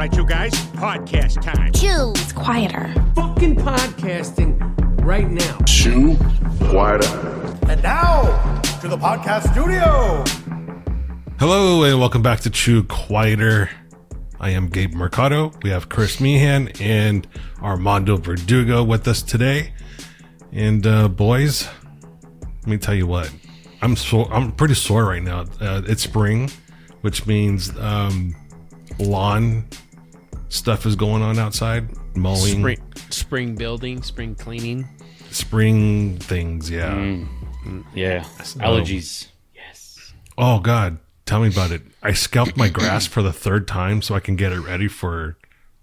right, you guys? Podcast time. Chew. It's quieter. Fucking podcasting right now. Chew quieter. And now, to the podcast studio. Hello, and welcome back to Chew Quieter. I am Gabe Mercado. We have Chris Meehan and Armando Verdugo with us today. And boys, let me tell you what. I'm pretty sore right now. It's spring, which means lawn stuff is going on outside. Mowing. Spring building, spring cleaning. Spring things, yeah. Yeah. Allergies. Yes. Oh, God. Tell me about it. I scalped my grass for the third time so I can get it ready for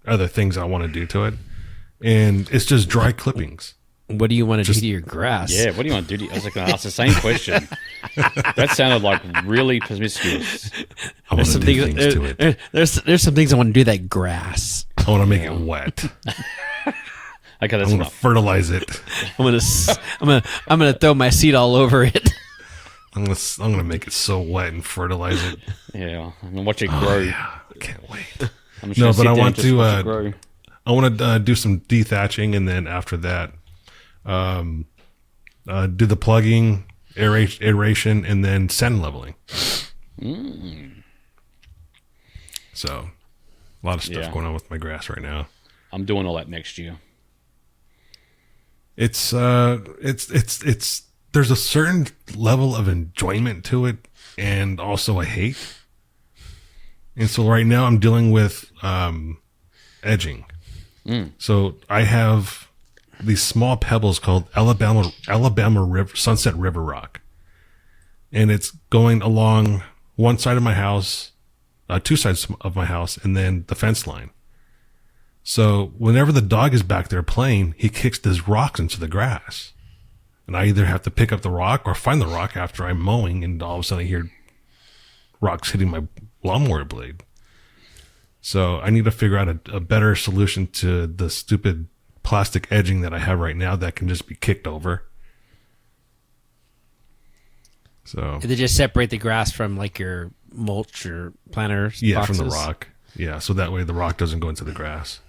other things I want to do to it. And it's just dry clippings. What do you want to do to your grass? Yeah, what do you want to do? I was going to ask the same question. That sounded like really promiscuous. I want to do things to it. There's some things I want to do to that grass. I want to make it wet. Okay, that's I want to fertilize it. I'm gonna throw my seed all over it. I'm gonna make it so wet and fertilize it. Yeah, I'm gonna watch it grow. Yeah, I can't wait. No, but I want to do some dethatching, and then after that, do the plugging, aeration, and then sand leveling. So, a lot of stuff going on with my grass right now. I'm doing all that next year. It's there's a certain level of enjoyment to it, and also a hate. And so right now I'm dealing with edging. So I have these small pebbles called Alabama River, Sunset River Rock, and it's going along one side of my house, two sides of my house, and then the fence line. So whenever the dog is back there playing, he kicks these rocks into the grass. And I either have to pick up the rock or find the rock after I'm mowing, and all of a sudden I hear rocks hitting my lawnmower blade. So I need to figure out a better solution to the stupid plastic edging that I have right now that can just be kicked over. So They just separate the grass from like your mulch or planter boxes? From the rock. Yeah, so that way the rock doesn't go into the grass.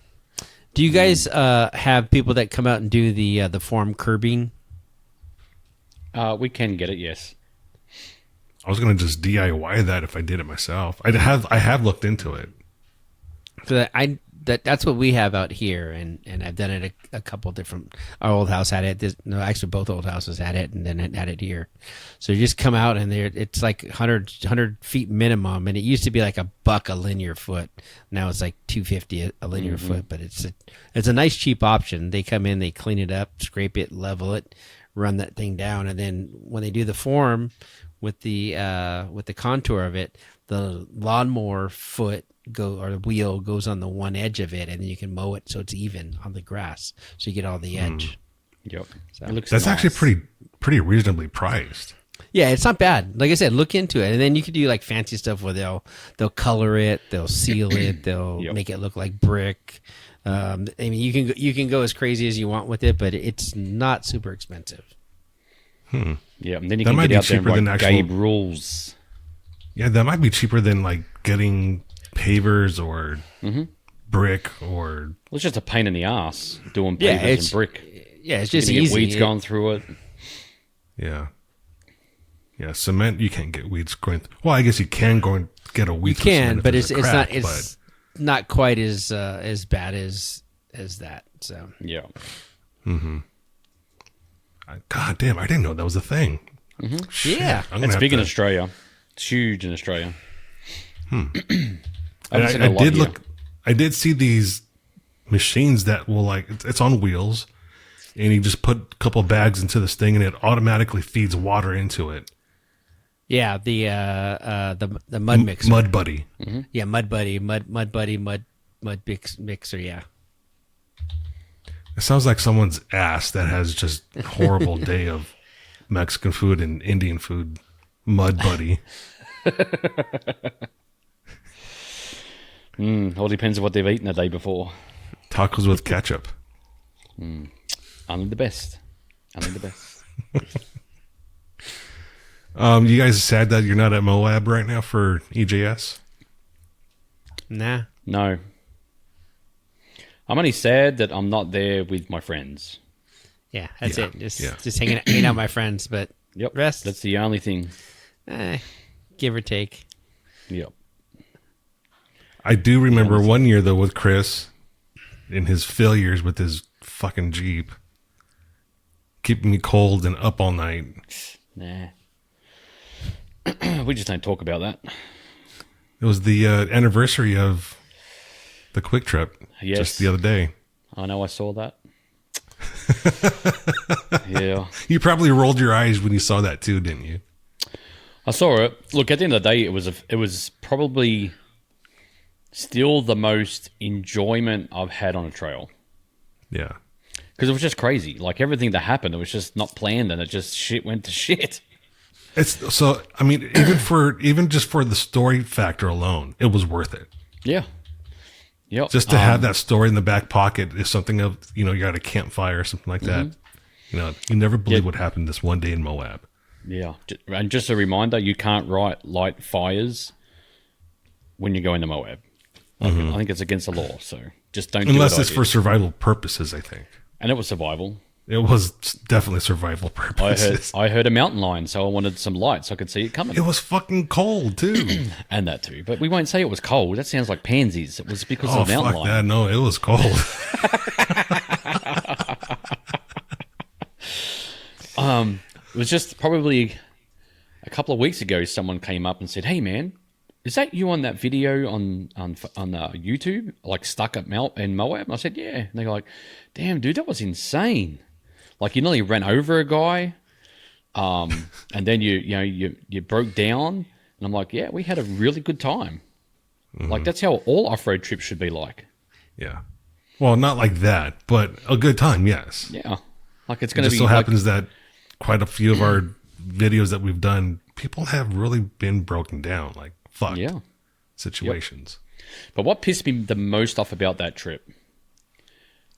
Do you guys have people that come out and do the form curbing? We can get it, yes. I was gonna just DIY that if I did it myself. I have looked into it. So that's what we have out here, and I've done it a couple different. Our old house had it. Actually, both old houses had it, and then it had it here. So you just come out, and it's like 100 feet minimum, and it used to be like $1 a linear foot. Now it's like $2.50 a linear foot, but it's a nice cheap option. They come in, they clean it up, scrape it, level it, run that thing down, and then when they do the form with the contour of it, the lawnmower foot or the wheel goes on the one edge of it, and then you can mow it so it's even on the grass, so you get all the edge. Yep, so it looks that's nice. actually pretty reasonably priced. Yeah, it's not bad. Like I said, look into it, and then you can do like fancy stuff where they'll color it, they'll seal it, they'll make it look like brick. I mean, you can go as crazy as you want with it, but it's not super expensive. Yeah, and then you That can might get be out there cheaper and than write actual- Gabe rules. Yeah, that might be cheaper than like getting pavers or brick or. Well, it's just a pain in the ass doing pavers and brick. Yeah, it's just you easy. get weeds going through it. Yeah. Yeah, cement you can't get weeds going. Well, I guess you can go and get a weed. You can, but it's crack, not quite as bad as that. So yeah. God damn, I didn't know that was a thing. Shit, Yeah. It's big in Australia. It's huge in Australia. I did see these machines that will it's on wheels, and you just put a couple bags into this thing, and it automatically feeds water into it. Yeah, the mud mixer. Mud Buddy. Yeah, Mud Buddy, mud mixer. Yeah. It sounds like someone's ass that has just a horrible day of Mexican food and Indian food. Mud Buddy. All depends on what they've eaten the day before. Tacos with ketchup. Only the best. You guys are sad that you're not at Moab right now for EJS? Nah. No. I'm only sad that I'm not there with my friends. Yeah, that's Yeah, it. Just yeah. just hanging out with my friends, but Yep. rest, That's the only thing. give or take. Yep. I do remember one year though with Chris and his failures with his fucking Jeep, keeping me cold and up all night. Nah. We just don't talk about that. It was the anniversary of the Quick Trip Yes. just the other day. I know I saw that. Yeah. You probably rolled your eyes when you saw that too, didn't you? I saw it. Look, at the end of the day, it was probably still the most enjoyment I've had on a trail. Yeah. Because it was just crazy. Like, everything that happened, it was just not planned, and it just shit went to shit. It's so, I mean, even just for the story factor alone, it was worth it. Yeah. Yep. Just to have that story in the back pocket is something of, you're at a campfire or something like that. You never believe what happened this one day in Moab. Yeah. And just a reminder, you can't light fires when you go into Moab. I think it's against the law, so just don't do it. Unless it's for survival purposes, I think. And it was survival. It was definitely survival purposes. I heard a mountain lion, so I wanted some light so I could see it coming. It was fucking cold too. And that too. But we won't say it was cold. That sounds like pansies. It was because Oh of the mountain fuck lion. that! No, it was cold. It was just probably a couple of weeks ago, someone came up and said, "Hey man, is that you on that video on YouTube, like stuck at in Moab?" And I said, "Yeah." And they go like, "Damn, dude, that was insane. Like, you nearly ran over a guy, and then you broke down." And I'm like, "Yeah, we had a really good time. Like, that's how all off-road trips should be like." Yeah. Well, not like that, but a good time, yes. Yeah, like it's It going to just be. so like, happens that quite a few of our videos that we've done, people have really been broken down, like fuck Yeah. situations. But what pissed me the most off about that trip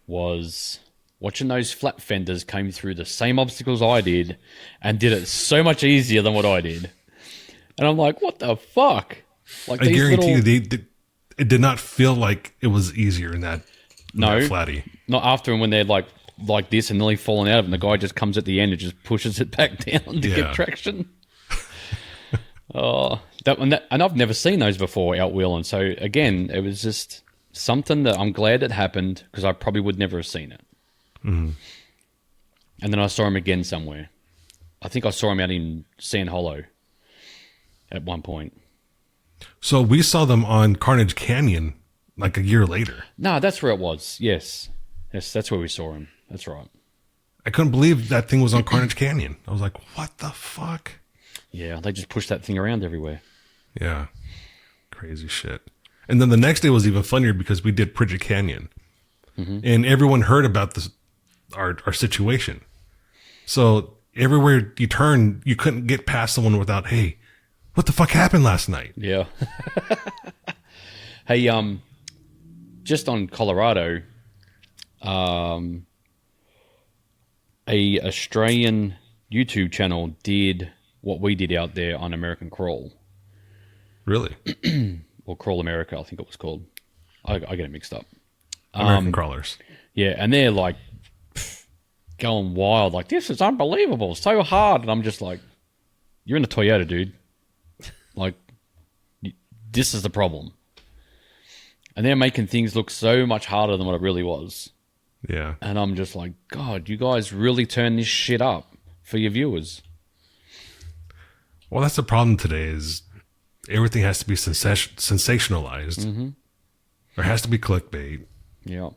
was watching those flat fenders came through the same obstacles I did and did it so much easier than what I did. And I'm like, what the fuck? Like, I guarantee you, it did not feel like it was easier in that, that flatty. Not after when they're like this and nearly falling out of it, and the guy just comes at the end and just pushes it back down to get traction. And I've never seen those before out wheeling. So again, it was just something that I'm glad it happened because I probably would never have seen it. Mm-hmm. And then I saw him again somewhere. I think I saw him out in Sand Hollow at one point. So we saw them on Carnage Canyon like a year later. No, that's where it was. Yes, that's where we saw him. That's right. I couldn't believe that thing was on Carnage Canyon. I was like, what the fuck? Yeah, they just pushed that thing around everywhere. Yeah. Crazy shit. And then the next day was even funnier because we did Bridget Canyon. Mm-hmm. And everyone heard about our situation. So everywhere you turn, you couldn't get past someone without, "Hey, what the fuck happened last night?" Yeah. Hey, just on Colorado, a Australian YouTube channel did what we did out there on American Crawl. Really? Or Crawl America, I think it was called. I get it mixed up. American Crawlers. Yeah, and they're like going wild, like, "This is unbelievable, so hard." And I'm just like, you're in a Toyota, dude. Like, this is the problem. And they're making things look so much harder than what it really was. Yeah. And I'm just like, God, you guys really turn this shit up for your viewers. Well, that's the problem today is everything has to be sensationalized. Mm-hmm. There has to be clickbait. Yeah.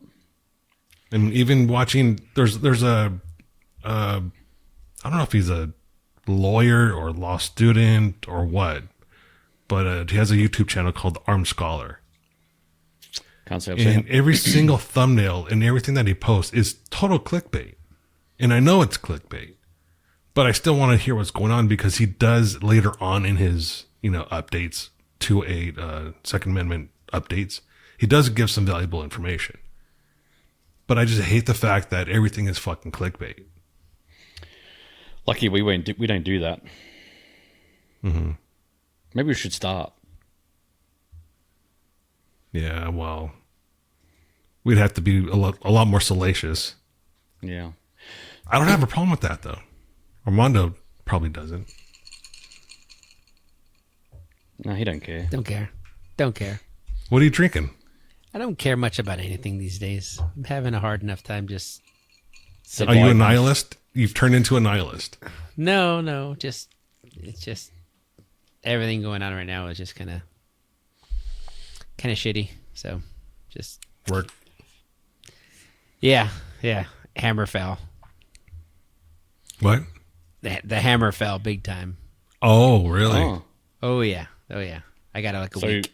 And even watching, there's a, I don't know if he's a lawyer or law student or what, but he has a YouTube channel called Armed Scholar. Can't say I've And seen it. every single thumbnail and everything that he posts is total clickbait. And I know it's clickbait, but I still want to hear what's going on because he does later on in his, updates to a Second Amendment updates, he does give some valuable information. But I just hate the fact that everything is fucking clickbait. Lucky we don't do that. Mm-hmm. Maybe we should start. Yeah, well, we'd have to be a lot more salacious. Yeah. I don't have a problem with that though. Armando probably doesn't. No, he don't care. Don't care. Don't care. What are you drinking? I don't care much about anything these days. I'm having a hard enough time just... Are you a nihilist? You've turned into a nihilist. No. It's just... Everything going on right now is just kind of shitty. So, just... Work. Yeah. Hammer fell. What? The hammer fell big time. Oh, really? Oh, yeah. I got like a week.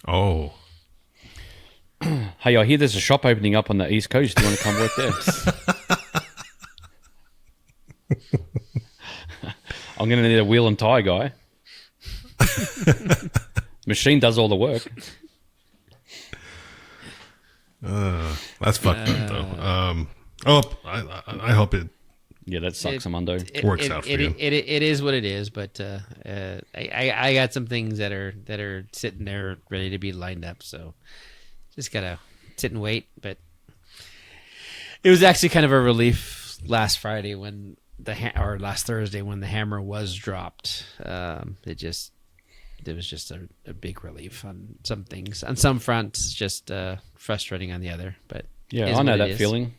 Oh. Hey, I hear there's a shop opening up on the East Coast. Do you want to come work there? I'm going to need a wheel and tie guy. Machine does all the work. That's fucked up, though. I hope it Yeah, that sucks, Armando. works out for you. It is what it is, but I got some things that are sitting there ready to be lined up, so just gotta sit and wait. But it was actually kind of a relief last Friday when or last Thursday when the hammer was dropped. It was just a big relief on some things. On some fronts, just frustrating on the other. But Yeah, I know that feeling.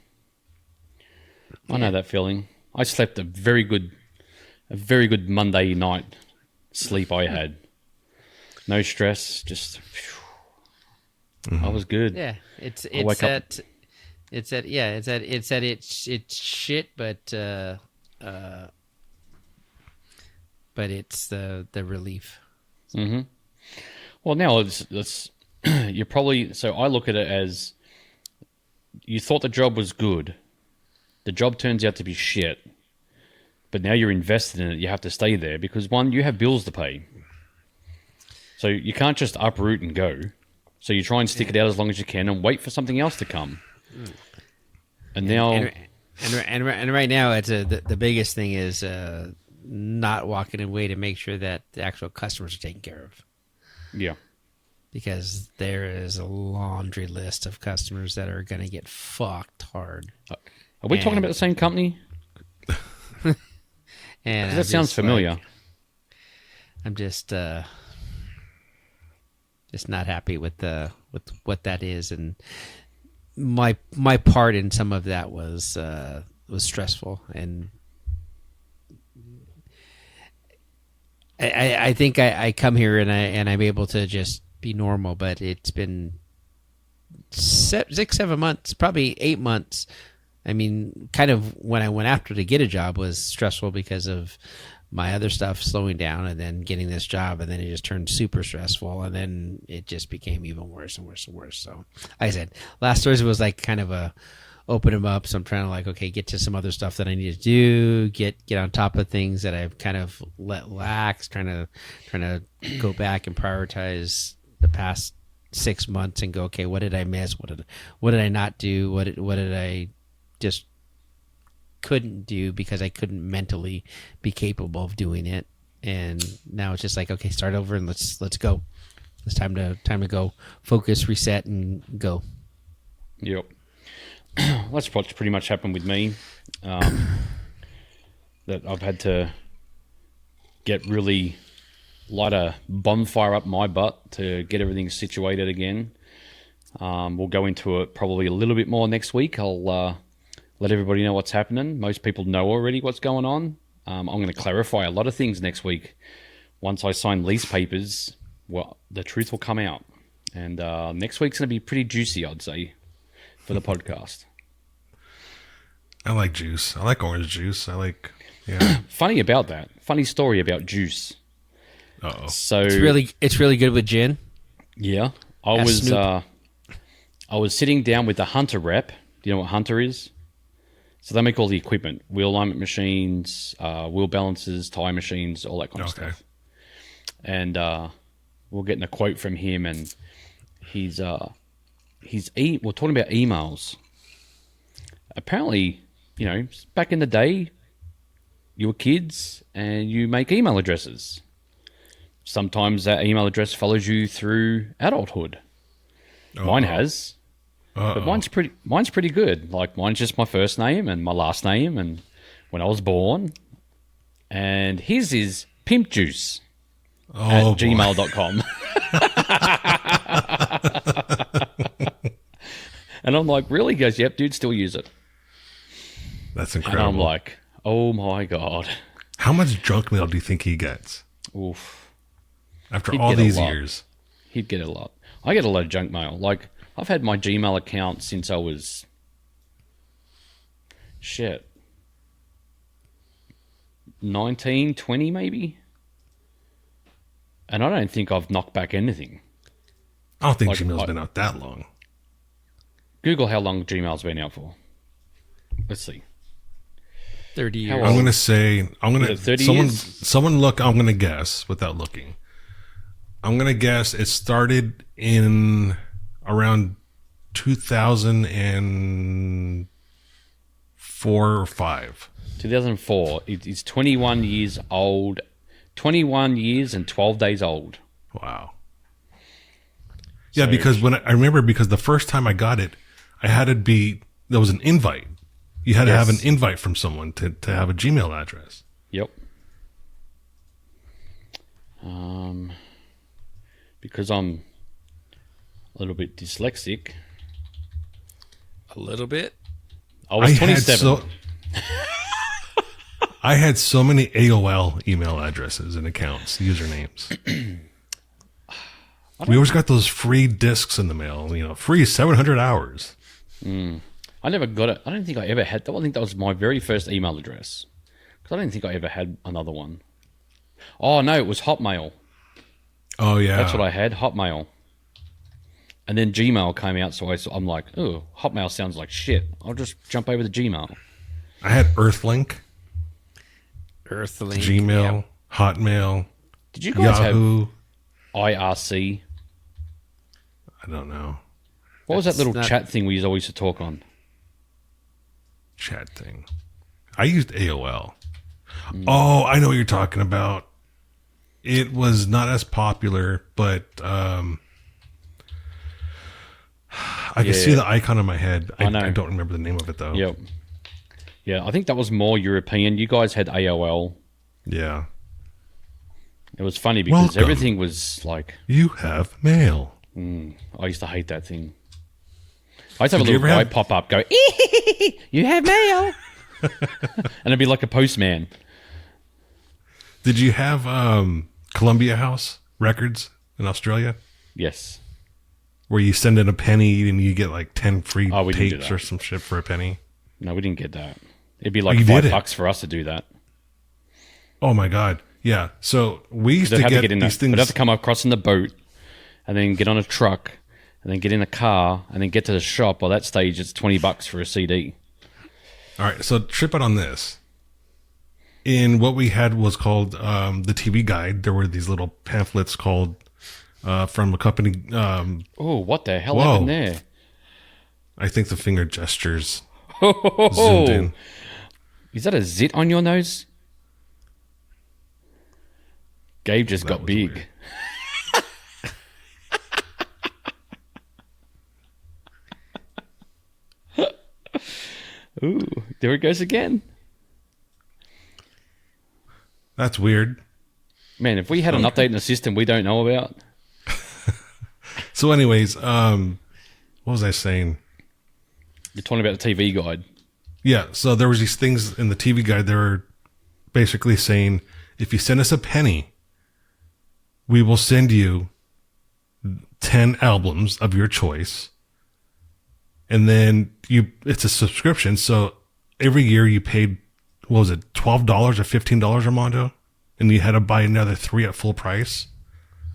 I know that feeling. I slept a very good Monday night sleep I had. No stress, just I was good. Yeah, it's shit, but it's the relief. Mm-hmm. Well, now it's you're probably, so I look at it as you thought the job was good. The job turns out to be shit. But now you're invested in it. You have to stay there because, one, you have bills to pay. So you can't just uproot and go. So you try and stick it out as long as you can and wait for something else to come. And now... And right now, it's the biggest thing is not walking away to make sure that the actual customers are taken care of. Yeah. Because there is a laundry list of customers that are going to get fucked hard. Are we talking about the same company? And that sounds familiar. I'm just not happy with what that is, and my part in some of that was stressful, and I think I come here and I'm able to just be normal, but it's been 6-7 months, probably 8 months. I mean, kind of when I went after to get a job was stressful because of my other stuff slowing down and then getting this job, and then it just turned super stressful, and then it just became even worse and worse and worse. So, like I said, last Thursday was like kind of a open them up. So I'm trying to like, okay, get to some other stuff that I need to do, get on top of things that I've kind of let lax, trying to go back and prioritize the past 6 months and go, okay, what did I miss? What did I not do? What did I just couldn't do because I couldn't mentally be capable of doing it? And now it's just like, okay, start over and let's go. It's time to go, focus, reset, and go. Yep. That's what's pretty much happened with me. That I've had to get really light a bonfire up my butt to get everything situated again. We'll go into it probably a little bit more next week. I'll let everybody know what's happening. Most people know already what's going on. I'm going to clarify a lot of things next week. Once I sign lease papers, well, the truth will come out. And next week's going to be pretty juicy, I'd say, for the podcast. I like juice. I like orange juice. Yeah. Funny story about juice. Uh-oh. So It's really good with gin. Yeah. I was sitting down with the Hunter rep. Do you know what Hunter is? So they make all the equipment, wheel alignment machines, wheel balancers, tire machines, all that kind of stuff. And we're getting a quote from him, and we're talking about emails. Apparently, back in the day, you were kids and you make email addresses. Sometimes that email address follows you through adulthood. Mine has. But mine's pretty good. Like mine's just my first name and my last name and when I was born. And his is pimpjuice at gmail.com. And I'm like, really? He goes, yep, dude, still use it. That's incredible. And I'm like, oh my God. How much junk mail do you think he gets? Oof. After He'd all get a these lot. years? He'd get a lot. I get a lot of junk mail. Like, I've had my Gmail account since I was... 19, 20 maybe? And I don't think I've knocked back anything. I don't think Like, Gmail's been out that long. Google how long Gmail's been out for. Let's see. 30 years. How I'm old? going to say, Is it 30 years? someone look, I'm going to guess without looking. I'm going to guess it started in around 2004 or 5. 2004. It's 21 years old. 21 years and 12 days old. Wow. Yeah, because I remember because the first time I got it, I had it there was an invite. You had to have an invite from someone to have a Gmail address. Yep. Because I'm a little bit dyslexic. A little bit. I was 27. I had so many AOL email addresses and accounts, usernames. We always got those free discs in the mail, free 700 hours. I never got it. I don't think I ever had that. I think that was my very first email address. Because I don't think I ever had another one. Oh, no, it was Hotmail. Oh, yeah. That's what I had, Hotmail. And then Gmail came out, so I'm like, oh, Hotmail sounds like shit. I'll just jump over to Gmail. I had Earthlink, Earthlink. Gmail, Hotmail, Did you guys Yahoo. have IRC? I don't know. What was that little not- chat thing we always used to talk on? Chat thing. I used AOL. Oh, I know what you're talking about. It was not as popular, but I can see the icon in my head. I know. I don't remember the name of it, though. Yep. Yeah, I think that was more European. You guys had AOL. Yeah. It was funny because Welcome. everything was like, You have mail. I used to hate that thing. I used to have Did a you little ever guy have- pop up, go, you have mail. And it'd be like a postman. Did you have Columbia House Records in Australia? Yes. Where you send in a penny and you get like 10 free Oh, we didn't do tapes that. or some shit for a penny? No, we didn't get that. It'd be like you did it. $5 for us to do that. Oh my God. Yeah. So we used They'd to have get, to get in these They'd have things. to come across in the boat and then get on a truck and then get in a car and then get to the shop. By that stage, it's $20 for a CD. All right. So trip it on this. In what we had was called the TV Guide. There were these little pamphlets called from a company. Oh, what the hell Whoa. happened there? I think the finger gestures zoomed in. Is that a zit on your nose? Gabe just got was big. weird. Ooh, there it goes again. That's weird. Man, if we had an update in the system we don't know about. So, anyways, what was I saying? You're talking about the TV guide. Yeah, so there was these things in the TV Guide. They were basically saying, if you send us a penny, we will send you 10 albums of your choice. And then it's a subscription. So every year you paid, what was it, $12 or $15, Armando? And you had to buy another 3 at full price.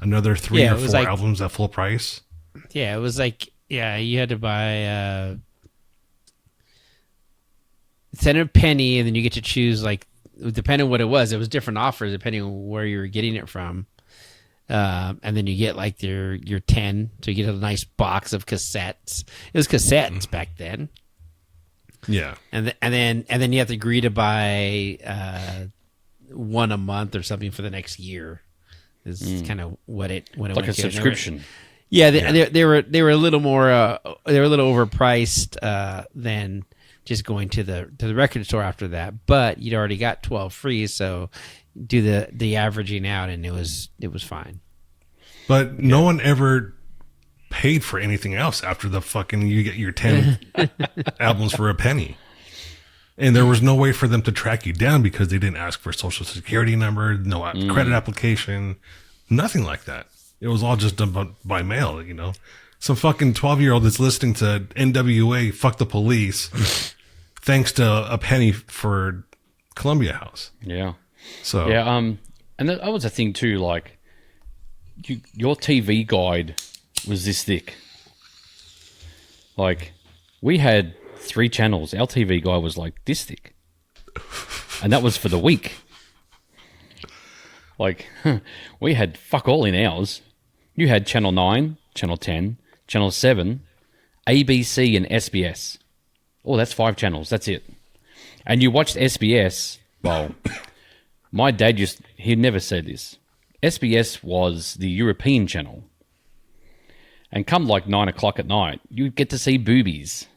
Another 3 Yeah, or it was 4 like- albums at full price. Yeah, it was like, you had to buy send a penny, and then you get to choose, like, depending on what it was different offers depending on where you were getting it from. And then you get like your 10, so you get a nice box of cassettes. It was cassettes back then. Yeah. And then you have to agree to buy one a month or something for the next year. Is kind of what it Like went a to. subscription. Yeah, they were a little more they were a little overpriced than just going to the record store after that. But you'd already got 12 free, so do the averaging out, and it was fine. But no one ever paid for anything else after the fucking you get your 10 albums for a penny. And there was no way for them to track you down because they didn't ask for a social security number, no credit application, nothing like that. It was all just done by mail, you know. Some fucking 12-year-old that's listening to NWA, Fuck the Police, thanks to a penny for Columbia House. Yeah. So yeah, and that was a thing too. Like, your TV guide was this thick. Like, we had 3 channels. Our TV guide was like this thick, and that was for the week. Like, we had fuck all in ours. You had Channel 9, Channel 10, Channel 7, ABC, and SBS. Oh, that's 5 channels. That's it. And you watched SBS. Well, my dad he'd never said this. SBS was the European channel. And come like 9 o'clock at night, you'd get to see boobies.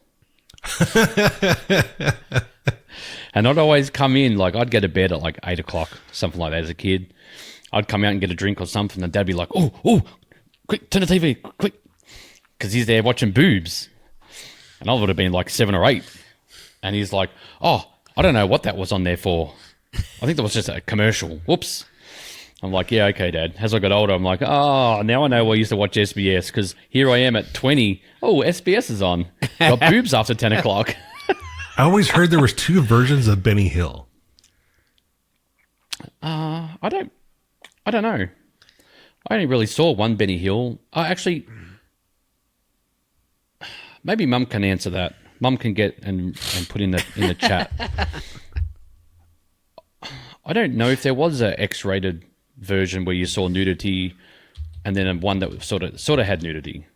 And I'd always come in, like, I'd go to bed at like 8 o'clock, something like that as a kid. I'd come out and get a drink or something, and Dad'd be like, oh, quick, turn the TV, quick. Because he's there watching boobs. And I would have been like 7 or 8. And he's like, oh, I don't know what that was on there for. I think that was just a commercial. Whoops. I'm like, yeah, okay, Dad. As I got older, I'm like, oh, now I know why I used to watch SBS, because here I am at 20. Oh, SBS is on. Got boobs after 10 o'clock. I always heard there was 2 versions of Benny Hill. I don't know. I only really saw one Benny Hill. Actually, maybe Mum can answer that. Mum can get and put in the chat. I don't know if there was a X-rated version where you saw nudity, and then one that sort of had nudity.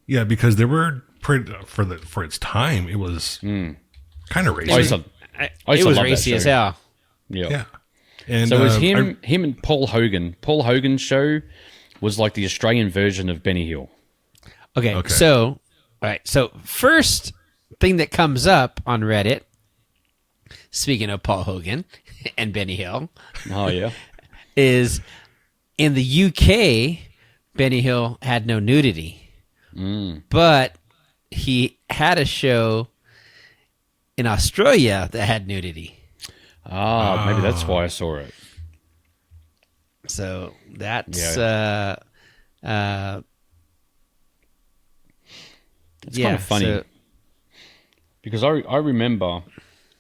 Yeah, because there were for its time, it was kind of racist. I It was racy as hell. Yeah. And So it was him and Paul Hogan. Paul Hogan's show was like the Australian version of Benny Hill. Okay. So, all right. So first thing that comes up on Reddit, speaking of Paul Hogan and Benny Hill, Oh yeah. is in the UK, Benny Hill had no nudity, but he had a show in Australia that had nudity. Maybe that's why I saw it. So that's It's kind of funny because I remember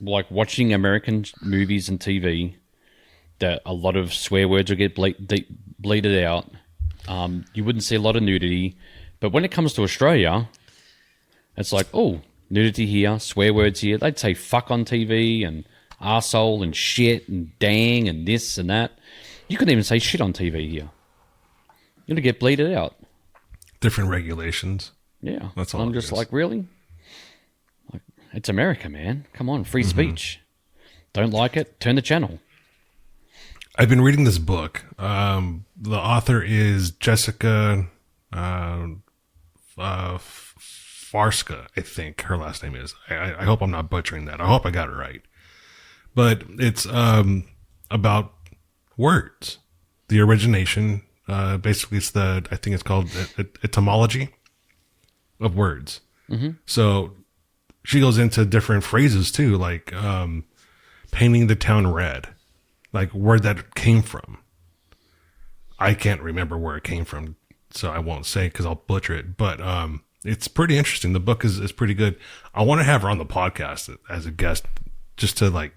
like watching American movies and TV that a lot of swear words would get bleeded out. You wouldn't see a lot of nudity, but when it comes to Australia, it's like, oh, nudity here, swear words here. They'd say fuck on TV and arsehole and shit and dang and this and that. You couldn't even say shit on TV here. You're going to get bleeded out. Different regulations. Yeah. That's all I'm it just is. like, really? Like, it's America, man. Come on, free speech. Don't like it? Turn the channel. I've been reading this book. The author is Jessica Farska, I think her last name is. I hope I'm not butchering that. I hope I got it right. But it's about words, the origination. Basically, I think it's called etymology of words. So she goes into different phrases too, like painting the town red, like where that came from. I can't remember where it came from, so I won't say because I'll butcher it. But it's pretty interesting. The book is pretty good. I want to have her on the podcast as a guest, just to like.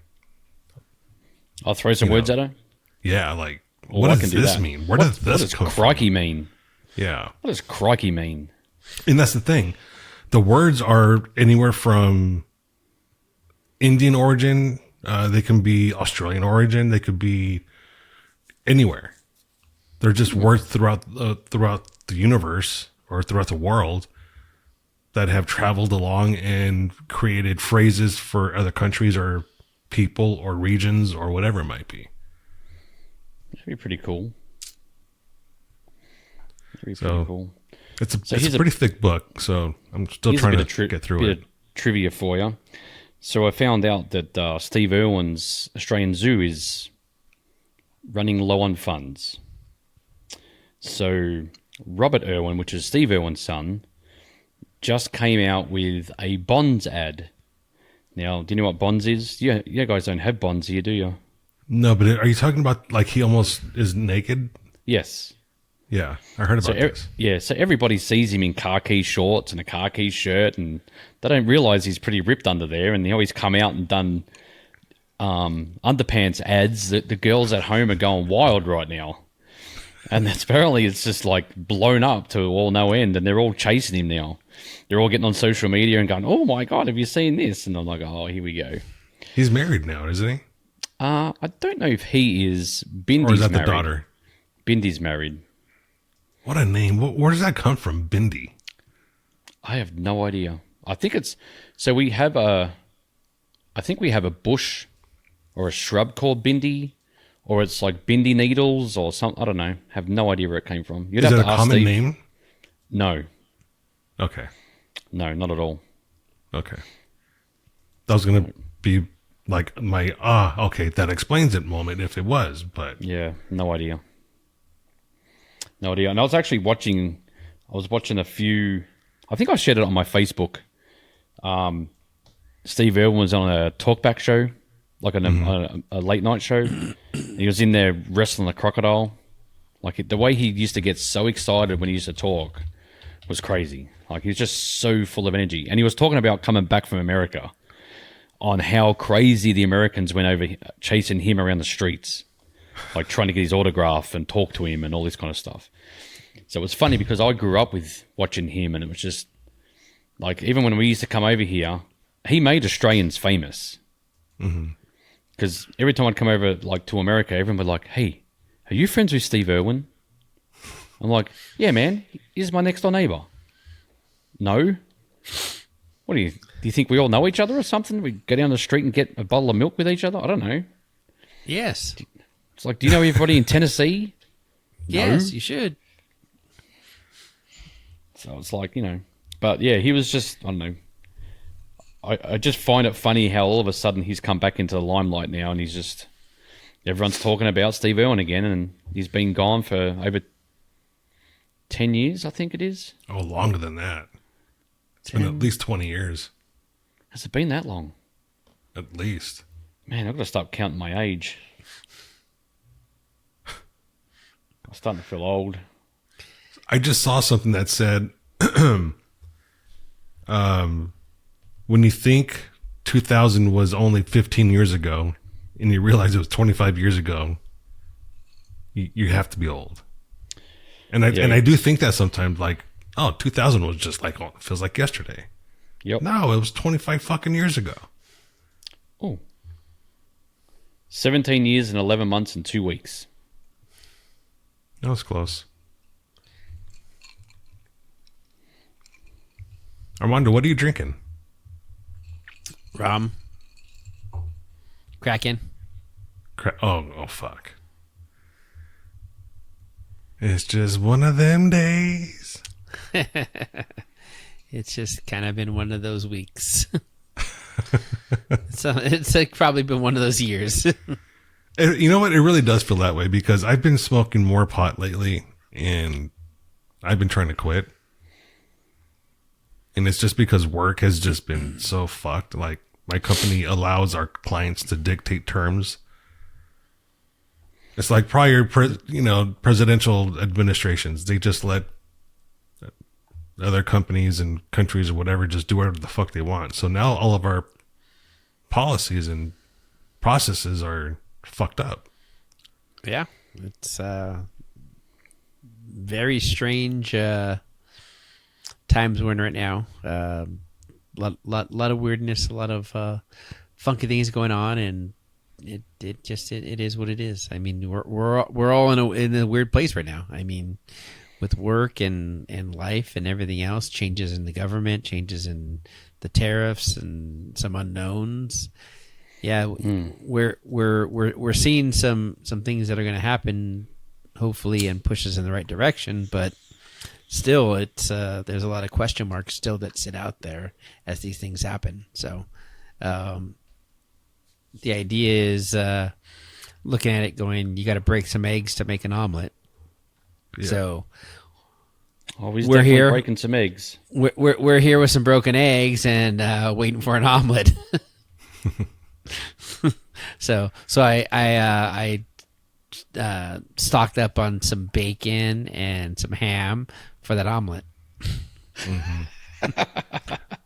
I'll throw some words at her. Yeah, like Well, what I does can do this that. mean? Where What does this does come crikey from? mean? Yeah, What does crikey mean? and that's the thing. The words are anywhere from Indian origin. They can be Australian origin. They could be anywhere. They're just words throughout the universe or throughout the world that have traveled along and created phrases for other countries or people or regions or whatever it might be. That'd be pretty cool. That'd be So- pretty cool. It's a pretty thick book, so I'm still trying to get through it. Of trivia for you. So I found out that Steve Irwin's Australian Zoo is running low on funds. So Robert Irwin, which is Steve Irwin's son, just came out with a Bonds ad. Now, do you know what Bonds is? You guys don't have Bonds here, do you? No, but are you talking about like he almost is naked? Yes. Yeah, I heard about this. Yeah, so everybody sees him in khaki shorts and a khaki shirt, and they don't realize he's pretty ripped under there. And he always come out and done underpants ads that the girls at home are going wild right now. And apparently it's just like blown up to all no end, and they're all chasing him now. They're all getting on social media and going, "Oh my God, have you seen this?" And I'm like, "Oh, here we go." He's married now, isn't he? I don't know if he is. Bindi's or is that married. the daughter? Bindi's married. What a name. Where does that come from, Bindi? I have no idea. I think it's... So we have I think we have a bush or a shrub called Bindi, or it's like Bindi needles or something. I don't know. Have no idea where it came from. Is it a common name? No. Okay. No, not at all. Okay. That was going to be like my, okay, that explains it moment if it was, but... Yeah, no idea. No idea. And I was actually watching a few... I think I shared it on my Facebook. Steve Irwin was on a talkback show, like a late night show. He was in there wrestling a crocodile. Like the way he used to get so excited when he used to talk was crazy. Like he was just so full of energy. And he was talking about coming back from America, on how crazy the Americans went over chasing him around the streets, like trying to get his autograph and talk to him and all this kind of stuff. So it was funny because I grew up with watching him, and it was just like, even when we used to come over here, he made Australians famous. Because every time I'd come over like to America, everyone would like, "Hey, are you friends with Steve Irwin?" I'm like, "Yeah, man, he's my next door neighbor." No. What do you think we all know each other or something? We go down the street and get a bottle of milk with each other? I don't know. Yes. It's like, do you know everybody in Tennessee? Yes, No. you should. So it's like, but yeah, he was just, I don't know. I just find it funny how all of a sudden he's come back into the limelight now, and he's just, everyone's talking about Steve Irwin again, and he's been gone for over 10 years, I think it is. Oh, longer than that. It's been at least 20 years. Has it been that long? At least. Man, I've got to stop counting my age. I'm starting to feel old. I just saw something that said, when you think 2000 was only 15 years ago, and you realize it was 25 years ago, you have to be old. And I do think that sometimes, like, 2000 was just like, it feels like yesterday. Yep. No, it was 25 fucking years ago. Oh. 17 years and 11 months and 2 weeks. That was close. Armando, what are you drinking? Rum. Kraken. Oh, fuck. It's just one of them days. It's just kind of been one of those weeks. It's like probably been one of those years. You know what? It really does feel that way, because I've been smoking more pot lately, and I've been trying to quit. And it's just because work has just been so fucked. Like, my company allows our clients to dictate terms. It's like prior, presidential administrations. They just let other companies and countries or whatever just do whatever the fuck they want. So now all of our policies and processes are fucked up. Yeah, it's very strange times we're in right now. Lot of weirdness, a lot of funky things going on, and it is what it is. I mean, we're all in a weird place right now. I mean, with work and life and everything else, changes in the government, changes in the tariffs, and some unknowns. Yeah, we're seeing some things that are going to happen, hopefully, and push us in the right direction. But still, it's there's a lot of question marks still that sit out there as these things happen. So, the idea is looking at it, going, you got to break some eggs to make an omelet. Yeah. So. Always We're definitely here. breaking some eggs. We're here with some broken eggs and waiting for an omelet. so I stocked up on some bacon and some ham for that omelet.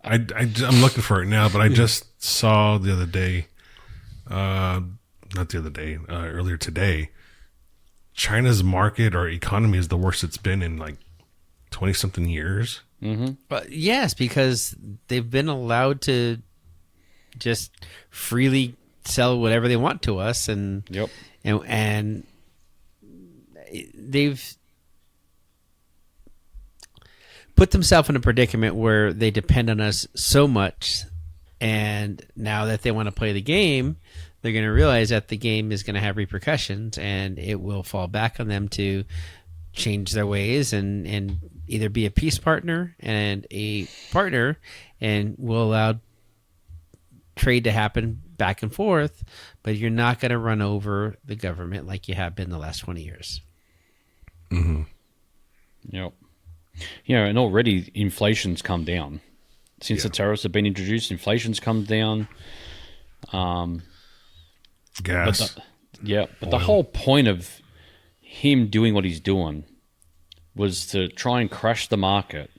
I'm looking for it now, but I just saw the other day, not the other day, earlier today, China's market or economy is the worst it's been in like 20-something years. Yes, because they've been allowed to just freely sell whatever they want to us, and Yep. and they've put themselves in a predicament where they depend on us so much, and now that they want to play the game, they're going to realize that the game is going to have repercussions, and it will fall back on them to change their ways and either be a peace partner and a partner, and will allow trade to happen back and forth, but you're not going to run over the government like you have been the last 20 years. Yep. You know, and already inflation's come down. Since the tariffs have been introduced, inflation's come down. Gas. But the whole point of him doing what he's doing was to try and crash the market.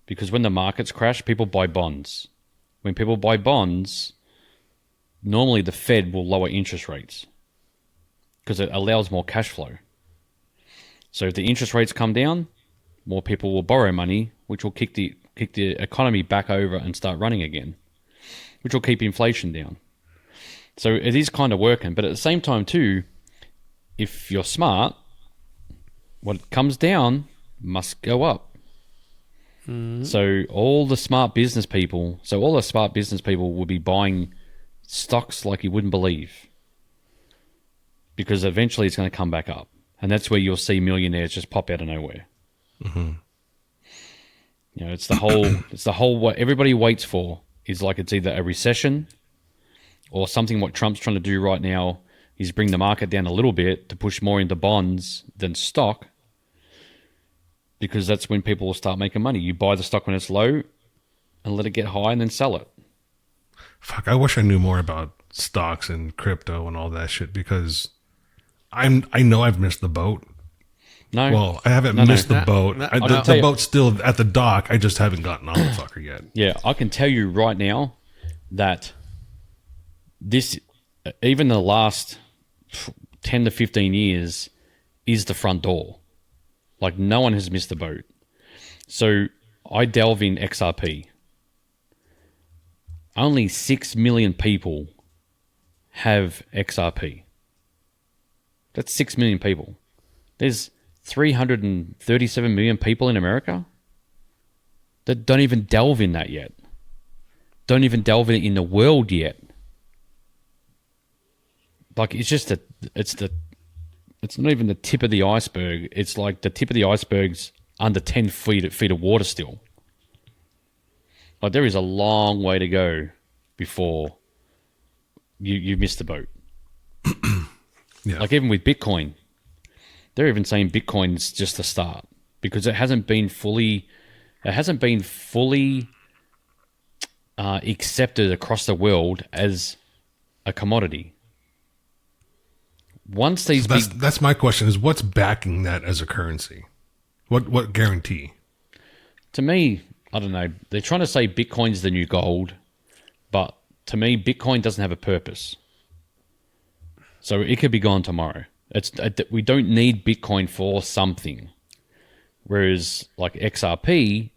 Because when the markets crash, people buy bonds. When people buy bonds, normally the Fed will lower interest rates because it allows more cash flow. So if the interest rates come down, more people will borrow money, which will kick the economy back over and start running again, which will keep inflation down. So it is kind of working. But at the same time too, if you're smart, what comes down must go up. So all the smart business people will be buying stocks like you wouldn't believe, because eventually it's going to come back up, and that's where you'll see millionaires just pop out of nowhere. You know, it's the whole what everybody waits for is like it's either a recession or something. What Trump's trying to do right now is bring the market down a little bit to push more into bonds than stock, because that's when people will start making money. You buy the stock when it's low and let it get high and then sell it. Fuck, I wish I knew more about stocks and crypto and all that shit, because I know I've missed the boat. No. Well, I haven't missed the boat. The boat's still at the dock. I just haven't gotten on the fucker yet. Yeah, I can tell you right now that this, even the last 10 to 15 years, is the front door. Like, no one has missed the boat. So I delve in XRP. Only 6 million people have XRP. That's 6 million people. There's 337 million people in America that don't even delve in that yet. Don't even delve in it in the world yet. Like, it's just it's not even the tip of the iceberg. It's like the tip of the iceberg's under 10 feet of water still. Like, there is a long way to go before you miss the boat. Yeah. Like, even with Bitcoin, they're even saying Bitcoin's just the start, because it hasn't been fully accepted across the world as a commodity. Once these that's my question, is what's backing that as a currency? What guarantee? To me, I don't know. They're trying to say Bitcoin's the new gold, but to me, Bitcoin doesn't have a purpose. So it could be gone tomorrow. We don't need Bitcoin for something. Whereas like XRP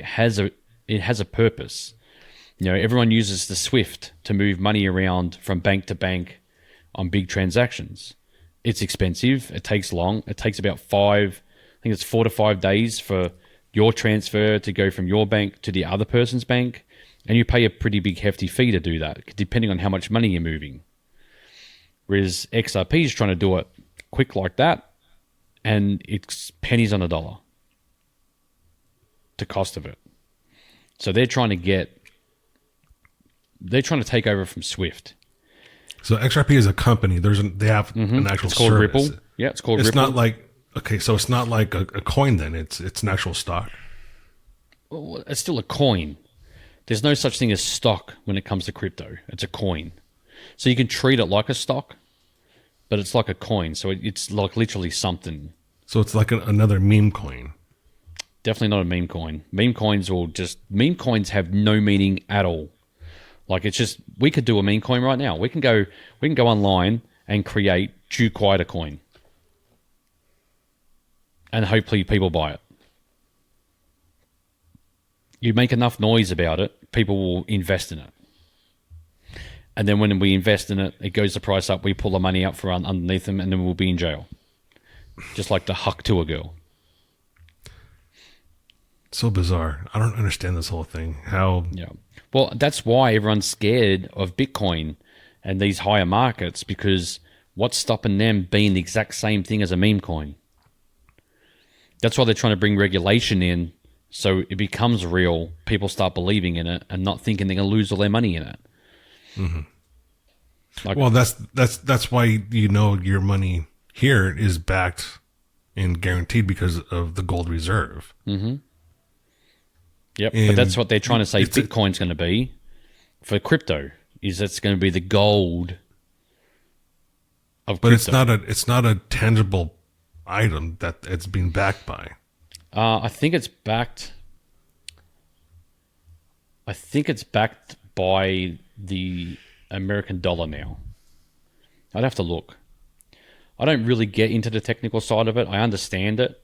has a purpose. You know, everyone uses the SWIFT to move money around from bank to bank on big transactions. It's expensive. It takes long. It takes about 4 to 5 days for your transfer to go from your bank to the other person's bank. And you pay a pretty big hefty fee to do that, depending on how much money you're moving. Whereas XRP is trying to do it quick like that, and it's pennies on a dollar. the cost of it. So they're trying to take over from Swift. So XRP is a company. They have an actual It's called service. Ripple. Yeah, it's called It's Ripple. not like, okay, so it's not like a coin then. It's an actual stock. Well, it's still a coin. There's no such thing as stock when it comes to crypto. It's a coin. So you can treat it like a stock, but it's like a coin. So it's like literally something. So it's like another meme coin. Definitely not a meme coin. Meme coins have no meaning at all. Like it's just, we could do a meme coin right now. We can go online and create Chew Quiet a coin. And hopefully people buy it. You make enough noise about it, people will invest in it. And then when we invest in it, it goes the price up, we pull the money out for underneath them, and then we'll be in jail. Just like the Huck Tour girl. So bizarre. I don't understand this whole thing. How? Yeah. Well, that's why everyone's scared of Bitcoin and these higher markets, because what's stopping them being the exact same thing as a meme coin? That's why they're trying to bring regulation in, so it becomes real. People start believing in it and not thinking they're going to lose all their money in it. Mm-hmm. Well, that's why your money here is backed and guaranteed because of the gold reserve. Mm-hmm. Yep, And but that's what they're trying to say Bitcoin's going to be for crypto. Is it's going to be the gold of crypto. But it's not a tangible item that it's being backed by. I think it's backed. I think it's backed by the American dollar now. I'd have to look. I don't really get into the technical side of it. I understand it,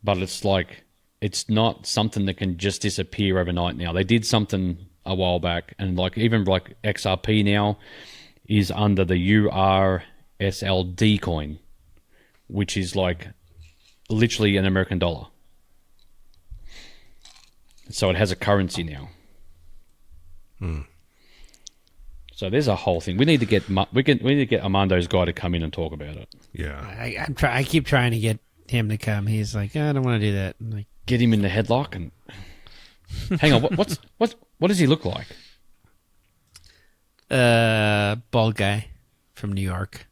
but it's like it's not something that can just disappear overnight. Now they did something a while back, and even XRP now is under the URSLD coin, which is like literally an American dollar. So it has a currency now. So there's a whole thing. We need to get Armando's guy to come in and talk about it. Yeah, I keep trying to get him to come. He's like, I don't want to do that. I'm like, get him in the headlock and hang on. What does he look like? Bald guy from New York.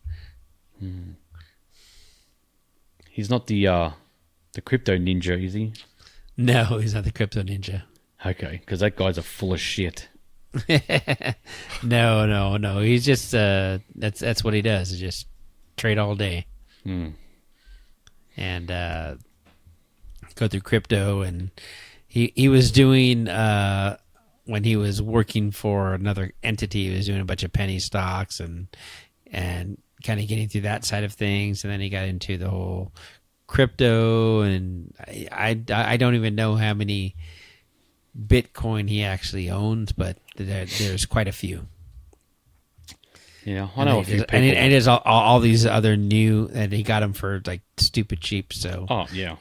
He's not the crypto ninja, is he? No, he's not the crypto ninja. Okay, because that guy's a full of shit. No. He's just that's what he does. Is just trade all day, and go through crypto. And he was doing when he was working for another entity. He was doing a bunch of penny stocks and kind of getting through that side of things. And then he got into the whole crypto. And I don't even know how many Bitcoin he actually owns, but there's quite a few. Yeah, I know a few people. And there's all these other new, and he got them for like stupid cheap. So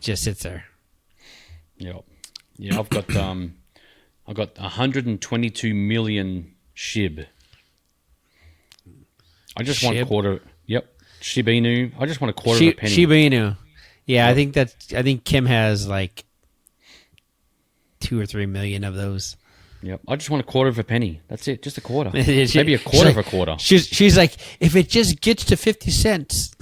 just sits there. Yeah. I've got 122 million SHIB. I just want a quarter. Yep, Shiba Inu. I just want a quarter of a penny. Shiba Inu. Yeah, I think Kim has like 2 or 3 million of those. Yep, I just want a quarter of a penny. That's it, just a quarter. Maybe a quarter of a quarter. She's like, if it just gets to 50 cents.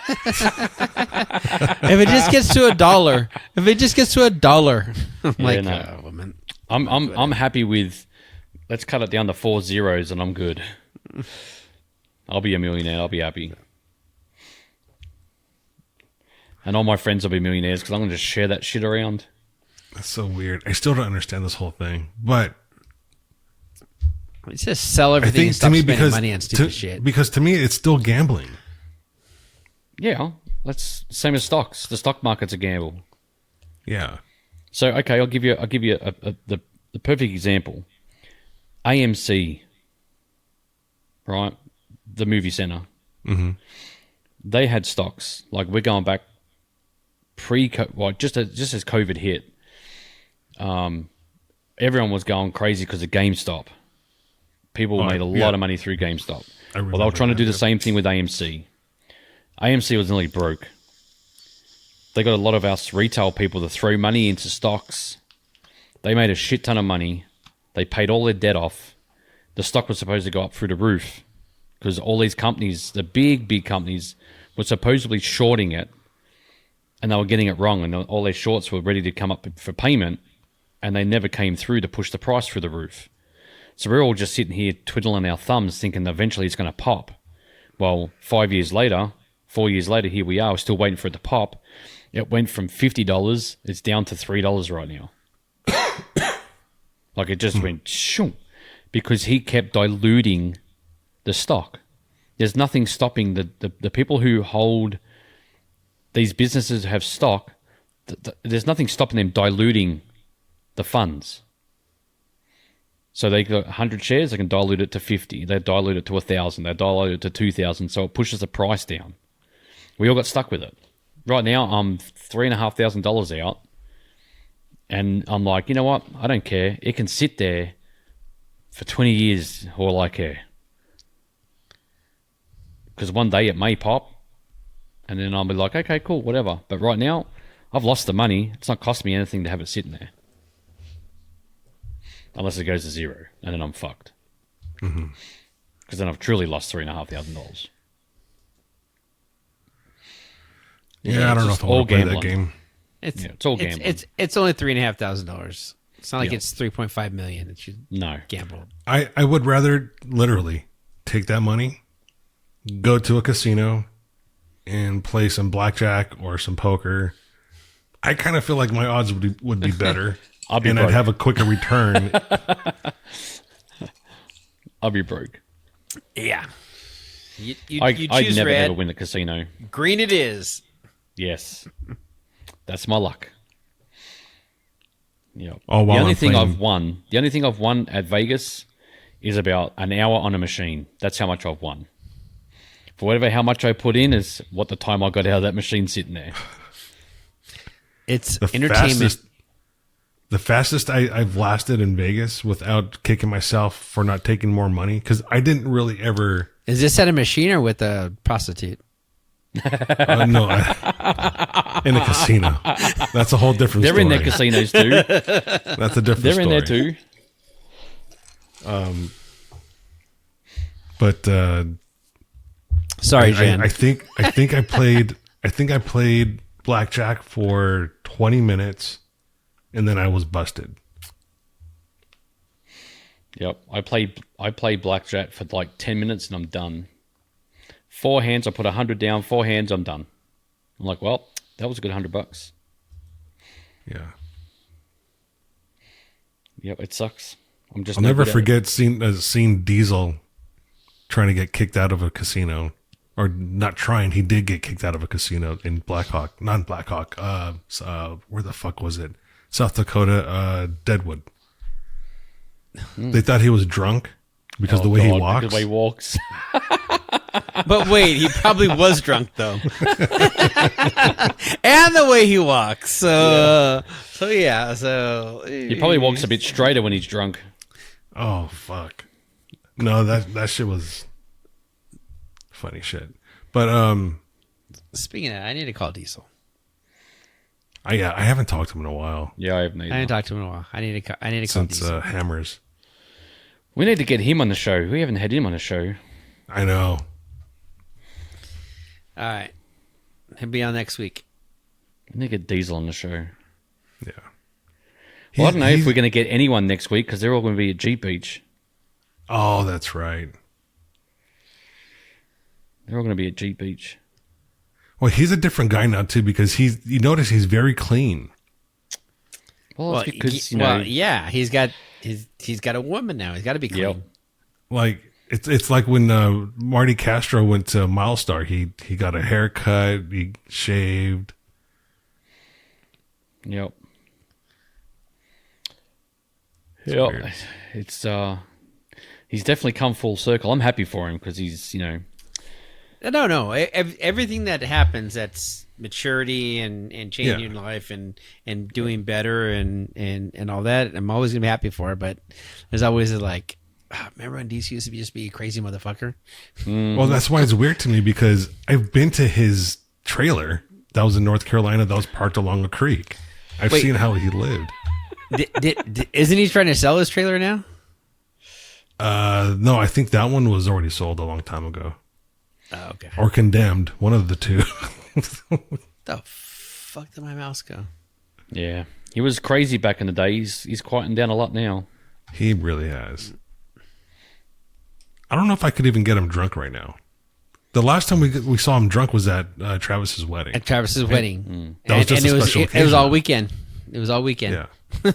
If it just gets to $1. If it just gets to $1. I'm happy with. Let's cut it down to 4 zeros, and I'm good. I'll be a millionaire. I'll be happy. And all my friends will be millionaires because I'm going to just share that shit around. That's so weird. I still don't understand this whole thing, but it's just sell everything and stop spending money on stupid shit. Because to me, it's still gambling. Yeah, that's same as stocks. The stock market's a gamble. Yeah. So okay, I'll give you the perfect example. AMC, right? The movie center. Mm-hmm. They had stocks. Like we're going back just as COVID hit. Everyone was going crazy because of GameStop. People made a lot of money through GameStop. Well, they were trying to do the same thing with AMC. AMC was nearly broke. they got a lot of us retail people to throw money into stocks. They made a shit ton of money. They paid all their debt off. The stock was supposed to go up through the roof because all these companies, the big companies, were supposedly shorting it, and they were getting it wrong, and all their shorts were ready to come up for payment, and they never came through to push the price through the roof. So we're all just sitting here twiddling our thumbs thinking that eventually it's going to pop. Well, 4 years later, here we are, we're still waiting for it to pop. It went from $50, it's down to $3 right now. Like it just went shoo, because he kept diluting the stock. There's nothing stopping the people who hold these businesses have stock. There's nothing stopping them diluting the funds. So they got 100 shares, they can dilute it to 50. They dilute it to 1,000. They dilute it to 2,000. So it pushes the price down. We all got stuck with it. Right now, I'm $3,500 out. And I'm like, you know what? I don't care. It can sit there for 20 years, all I care. Because one day it may pop. And then I'll be like, okay, cool, whatever. But right now, I've lost the money. It's not cost me anything to have it sitting there. Unless it goes to zero. And then I'm fucked. Because then I've truly lost $3,500. Yeah, I don't know if I want to play that game. It's all gambling. It's only $3,500. It's not like it's $3.5 million. It's no gamble. I would rather literally take that money, go to a casino, and play some blackjack or some poker. I kind of feel like my odds would be better, and I'd have a quicker return. I'll be broke. Yeah. You I'd choose never red. ever win the casino. Green it is. Yes. That's my luck. Yeah. Oh, the while only I'm thing playing- I've won at Vegas is about an hour on a machine. That's how much I've won. For how much I put in is what the time I got out of that machine sitting there. It's The entertainment. fastest I've lasted in Vegas without kicking myself for not taking more money, because I didn't really ever. Is this at a machine or with a prostitute? No, in a casino. That's a whole different They're story. in their casinos too. That's a different They're story. in there too. But Sorry, Jan. I think I played blackjack for 20 minutes, and then I was busted. Yep. I play blackjack for like 10 minutes and I'm done. 4 hands, I put 100 down. 4 hands, I'm done. I'm like, well, that was a good $100. Yeah. Yep, it sucks. I'm just I'll no never good at forget seeing Diesel trying to get kicked out of a casino, or not trying. He did get kicked out of a casino in not Blackhawk. Where the fuck was it? South Dakota, Deadwood. They thought he was drunk because the way he walks. Because the way he walks. But wait, he probably was drunk though, and the way he walks. So He probably walks a bit straighter when he's drunk. Oh fuck! No, that shit was funny shit. But Speaking of that, I need to call Diesel. I haven't talked to him in a while Yeah, I haven't I either. haven't talked to him in a while. I need to call since Diesel. Hammers. We need to get him on the show. We haven't had him on the show. I know. All right, he'll be on next week. We need to get Diesel on the show. Yeah. Well, I don't know if we're going to get anyone next week because they're all going to be at Jeep Beach. Oh, that's right. They're all going to be at Jeep Beach. Well, he's a different guy now too, because you notice he's very clean. Well, it's because yeah, he's got a woman now. He's got to be clean. Yep. Like it's like when Marty Castro went to Milestar. He got a haircut. He shaved. Yep. weird. It's he's definitely come full circle. I'm happy for him because he's No. Everything that happens, that's maturity and changing your life and doing better and all that. I'm always gonna be happy for it. But there's always like, remember when DC used to just be a crazy motherfucker? Well, that's why it's weird to me, because I've been to his trailer that was in North Carolina. That was parked along a creek. I've Wait. seen how he lived. Isn't he trying to sell his trailer now? No, I think that one was already sold a long time ago. Oh, okay. Or condemned. One of the two. The fuck did my mouse go? Yeah. He was crazy back in the day. He's quieting down a lot now. He really has. I don't know if I could even get him drunk right now. The last time we saw him drunk was at Travis's wedding. At Travis's wedding. That was just a special it was all occasion. weekend. It was all weekend. Yeah.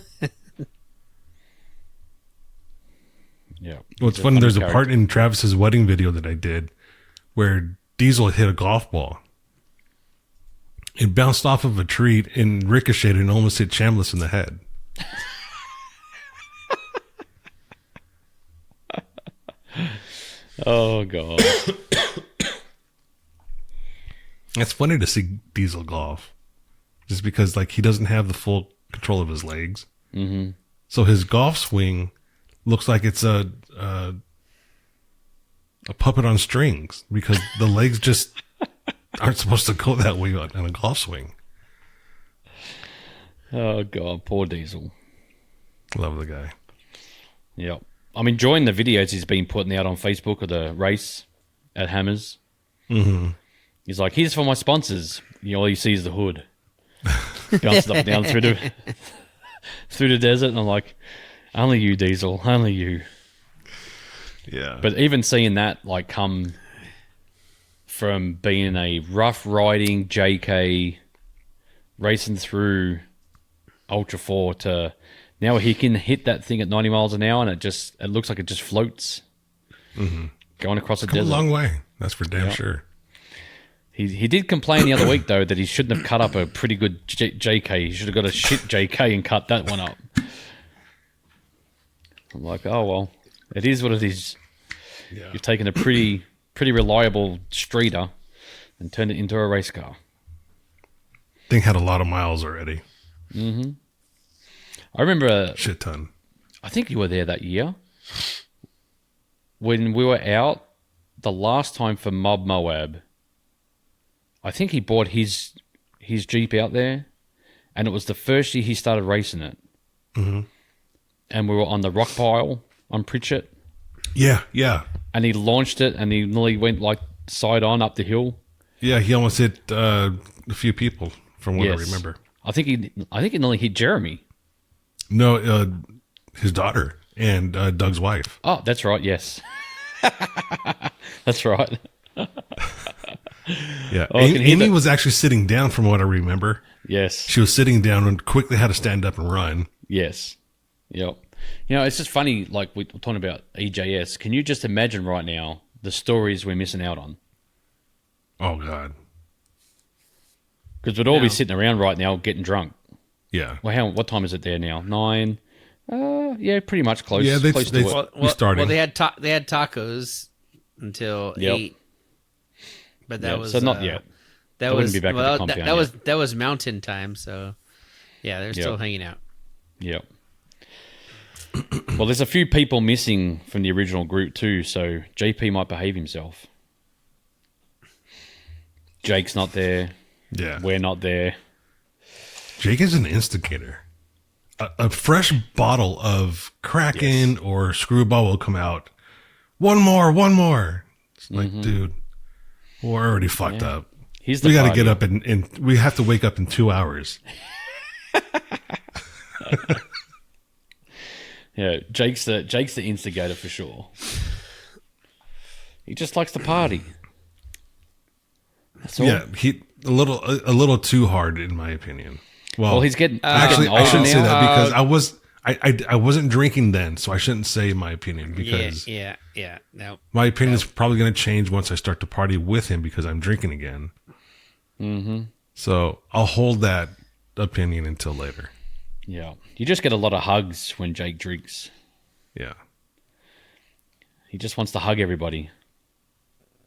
Yeah. What's He's funny, there's a character. part in Travis's wedding video that I did where Diesel hit a golf ball. It bounced off of a tree and ricocheted and almost hit Chambliss in the head. Oh, God. It's funny to see Diesel golf. Just because like he doesn't have the full control of his legs. Mm-hmm. So his golf swing looks like it's a puppet on strings because the legs just aren't supposed to go that way on a golf swing. Oh, God. Poor Diesel. Love the guy. Yep. I'm enjoying the videos he's been putting out on Facebook of the race at Hammers. Mm-hmm. He's like, here's for my sponsors. All you see is the hood. Bounces up and down through the desert. And I'm like, only you, Diesel. Only you. Yeah. But even seeing that like come from being a rough riding JK racing through Ultra 4 to now he can hit that thing at 90 miles an hour and it looks like it just floats. Mm-hmm. Going across the Come a desert. long way. That's for damn sure. He did complain the other week though that he shouldn't have cut up a pretty good JK. He should have got a shit JK and cut that one up. I'm like, oh well, it is what it is. Yeah. You've taken a pretty reliable streeter and turned it into a race car. Thing had a lot of miles already. I remember, Shit ton. I think you were there that year when we were out the last time for Moab. I think he bought his Jeep out there, and it was the first year he started racing it. Mm-hmm. And we were on the rock pile on Pritchett, Yeah, yeah. and he launched it, and he nearly went like side on up the hill. Yeah, he almost hit a few people from what I remember. I think he nearly hit Jeremy. No, his daughter and Doug's wife. Oh, that's right. Yes, that's right. Yeah, Oh, I can hear Amy that. was actually sitting down from what I remember. Yes, She was sitting down and quickly had to stand up and run. yes, yep. It's just funny. Like we're talking about EJS. Can you just imagine right now the stories we're missing out on? Oh, God. Because we'd all be sitting around right now getting drunk. Yeah. Well, what time is it there now? 9. Yeah, pretty much close. Yeah, close to it. we started. Well, they had tacos until Yep. 8. But that Yeah, was so not yet. That I wouldn't was be back at the well, compound that was mountain time, so yeah, they're still hanging out. Yep. Well, there's a few people missing from the original group too, so JP might behave himself. Jake's not there. Yeah. We're not there. Jake is an instigator. A fresh bottle of Kraken or Screwball will come out. One more. It's like, dude, we're already fucked up. He's the We got to party. get up and we have to wake up in 2 hours. Yeah, Jake's the instigator for sure. He just likes to party. That's all. Yeah, a little too hard in my opinion. Well, he's getting Actually, getting I shouldn't older say now. that because I wasn't drinking then, so I shouldn't say my opinion because Yeah. No. my opinion is probably going to change once I start to party with him because I'm drinking again. Mm-hmm. So I'll hold that opinion until later. Yeah, you just get a lot of hugs when Jake drinks. Yeah, He just wants to hug everybody.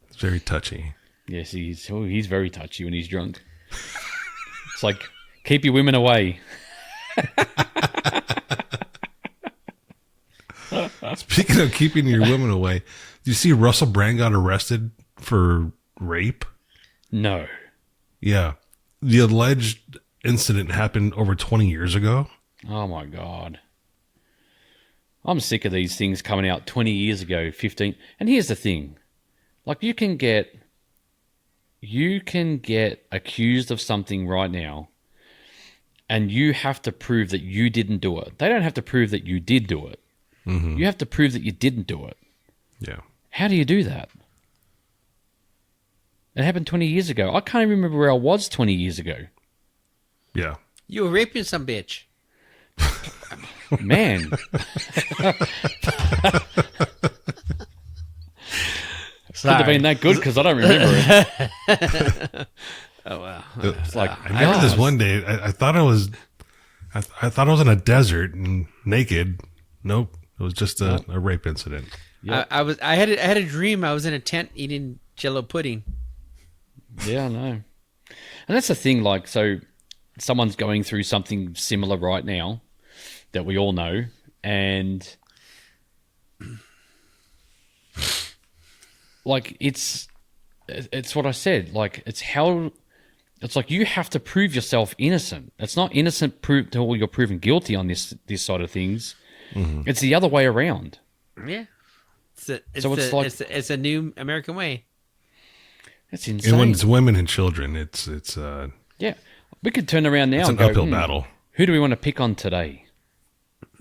it's very touchy. Yes, he's very touchy when he's drunk. It's like, keep your women away. Speaking of keeping your women away, do you see Russell Brand got arrested for rape? No. Yeah. the alleged incident happened over 20 years ago. Oh my God. I'm sick of these things coming out 20 years ago, 15. And here's the thing. Like you can get accused of something right now and you have to prove that you didn't do it. They don't have to prove that you did do it. Mm-hmm. You have to prove that you didn't do it. Yeah. How do you do that? It happened 20 years ago. I can't even remember where I was 20 years ago. Yeah. You were raping some bitch. Man. Couldn't have been that good because I don't remember it. Oh wow! It's like I remember this one day. I thought I was in a desert and naked. Nope, it was just a rape incident. Yep. I had a dream. I was in a tent eating Jello pudding. Yeah, I know. And that's the thing. Like, so someone's going through something similar right now that we all know, and like it's what I said. Like it's like you have to prove yourself innocent. It's not innocent till you're proven guilty on this side of things. Mm-hmm. It's the other way around. Yeah, it's a new American way. That's insane. And when it's women and children, it's yeah. We could turn around now it's and an go, uphill battle. Who do we want to pick on today?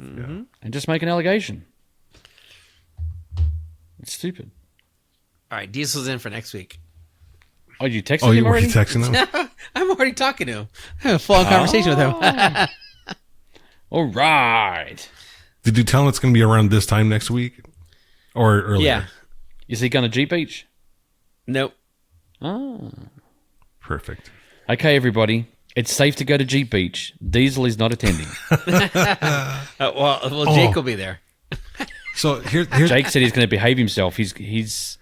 Mm-hmm. And just make an allegation. It's stupid. All right, Diesel's in for next week. Oh, you texted him already? You texting him? I'm already talking to him. I have a full conversation with him. All right. Did you tell him it's going to be around this time next week? Or earlier? Yeah. Is he going to Jeep Beach? Nope. Ah. Perfect. Okay, everybody. It's safe to go to Jeep Beach. Diesel is not attending. Well, Jake will be there. So here's Jake said he's going to behave himself. He's